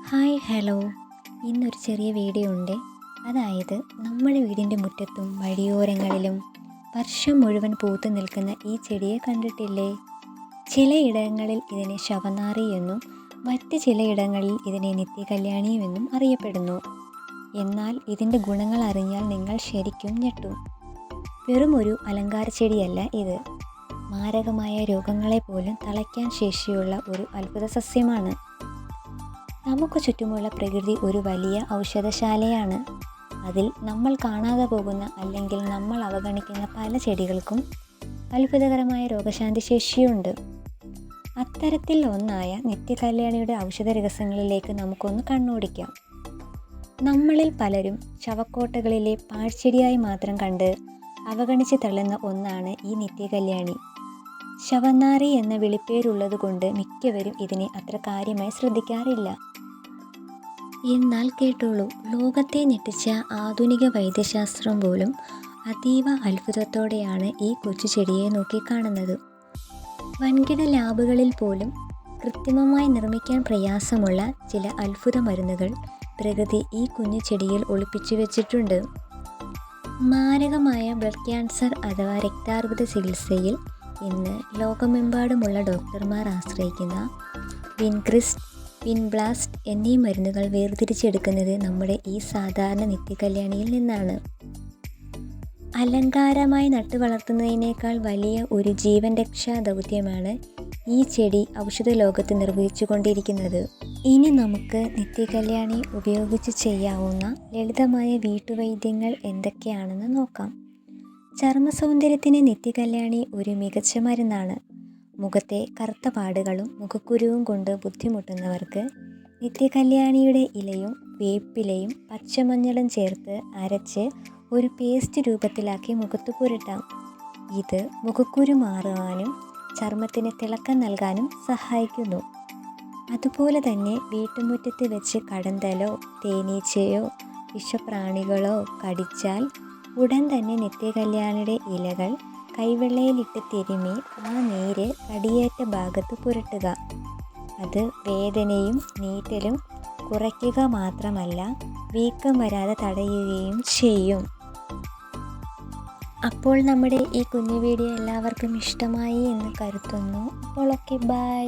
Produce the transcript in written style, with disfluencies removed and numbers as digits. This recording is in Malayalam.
ഹലോ. ഇന്നൊരു ചെറിയ വീഡിയോ ഉണ്ട്. അതായത് നമ്മുടെ വീടിൻ്റെ മുറ്റത്തും വഴിയോരങ്ങളിലും വർഷം മുഴുവൻ പൂത്തു നിൽക്കുന്ന ഈ ചെടിയെ കണ്ടിട്ടില്ലേ? ചിലയിടങ്ങളിൽ ഇതിനെ ശവനാറി എന്നും മറ്റ് ചിലയിടങ്ങളിൽ ഇതിനെ നിത്യകല്യാണിയും എന്നും അറിയപ്പെടുന്നു. എന്നാൽ ഇതിൻ്റെ ഗുണങ്ങൾ അറിഞ്ഞാൽ നിങ്ങൾ ശരിക്കും ഞെട്ടും. വെറും ഒരു അലങ്കാര ചെടിയല്ല ഇത്. മാരകമായ രോഗങ്ങളെ പോലും തളയ്ക്കാൻ ശേഷിയുള്ള ഒരു അത്ഭുത സസ്യമാണ്. നമുക്ക് ചുറ്റുമുള്ള പ്രകൃതി ഒരു വലിയ ഔഷധശാലയാണ്. അതിൽ നമ്മൾ കാണാതെ പോകുന്ന അല്ലെങ്കിൽ നമ്മൾ അവഗണിക്കുന്ന പല ചെടികൾക്കും അത്ഭുതകരമായ രോഗശാന്തി ശേഷിയുണ്ട്. അത്തരത്തിൽ ഒന്നായ നിത്യകല്യാണിയുടെ ഔഷധ രഹസ്യങ്ങളിലേക്ക് നമുക്കൊന്ന് കണ്ണോടിക്കാം. നമ്മളിൽ പലരും ശവക്കോട്ടകളിലെ പാഴ്ചെടിയായി മാത്രം കണ്ട് അവഗണിച്ച് തള്ളുന്ന ഒന്നാണ് ഈ നിത്യകല്യാണി. ശവനാറി എന്ന വിളിപ്പേരുള്ളത് കൊണ്ട് മിക്കവരും ഇതിനെ അത്ര കാര്യമായി ശ്രദ്ധിക്കാറില്ല. എന്നാൽ കേട്ടോളൂ, ലോകത്തെ ഞെട്ടിച്ച ആധുനിക വൈദ്യശാസ്ത്രം പോലും അതീവ അത്ഭുതത്തോടെയാണ് ഈ കൊച്ചു ചെടിയെ നോക്കിക്കാണുന്നത്. വൻകിട ലാബുകളിൽ പോലും കൃത്രിമമായി നിർമ്മിക്കാൻ പ്രയാസമുള്ള ചില അത്ഭുത മരുന്നുകൾ പ്രകൃതി ഈ കുഞ്ഞു ചെടിയിൽ ഒളിപ്പിച്ചു വെച്ചിട്ടുണ്ട്. മാരകമായ ബ്ലഡ് ക്യാൻസർ അഥവാ രക്താർബുദ ചികിത്സയിൽ ഇന്ന് ലോകമെമ്പാടുമുള്ള ഡോക്ടർമാർ ആശ്രയിക്കുന്ന വിൻക്രിസ്റ്റ്, വിൻബ്ലാസ്റ്റ് എന്നീ മരുന്നുകൾ വേർതിരിച്ചെടുക്കുന്നത് നമ്മുടെ ഈ സാധാരണ നിത്യകല്യാണിയിൽ നിന്നാണ്. അലങ്കാരമായി നട്ടു വളർത്തുന്നതിനേക്കാൾ വലിയ ഒരു ജീവൻ രക്ഷാ ദൗത്യമാണ് ഈ ചെടി ഔഷധ ലോകത്ത് നിർവഹിച്ചു കൊണ്ടിരിക്കുന്നത്. ഇനി നമുക്ക് നിത്യകല്യാണി ഉപയോഗിച്ച് ചെയ്യാവുന്ന ലളിതമായ വീട്ടുവൈദ്യങ്ങൾ എന്തൊക്കെയാണെന്ന് നോക്കാം. ചർമ്മ സൗന്ദര്യത്തിന് നിത്യകല്യാണി ഒരു മികച്ച മരുന്നാണ്. മുഖത്തെ കറുത്ത പാടുകളും മുഖക്കുരുവും കൊണ്ട് ബുദ്ധിമുട്ടുന്നവർക്ക് നിത്യകല്യാണിയുടെ ഇലയും വേപ്പിലയും പച്ചമഞ്ഞളും ചേർത്ത് അരച്ച് ഒരു പേസ്റ്റ് രൂപത്തിലാക്കി മുഖത്ത് പുരട്ടാം. ഇത് മുഖക്കുരു മാറുവാനും ചർമ്മത്തിന് തിളക്കം നൽകാനും സഹായിക്കുന്നു. അതുപോലെ തന്നെ വീട്ടുമുറ്റത്ത് വെച്ച് കടന്തലോ തേനീച്ചയോ വിഷപ്രാണികളോ കടിച്ചാൽ ഉടൻ തന്നെ നിത്യകല്യാണിയുടെ ഇലകൾ കൈവെള്ളയിലിട്ട് തിരുമ്മി ആ നീര് കടിയേറ്റ ഭാഗത്ത് പുരട്ടുക. അത് വേദനയും നീറ്റലും കുറയ്ക്കുക മാത്രമല്ല വീക്കം വരാതെ തടയുകയും ചെയ്യും. അപ്പോൾ നമ്മുടെ ഈ കുഞ്ഞു വീഡിയോ എല്ലാവർക്കും ഇഷ്ടമായി എന്ന് കരുതുന്നു. അപ്പോൾ ഓക്കെ, ബൈ.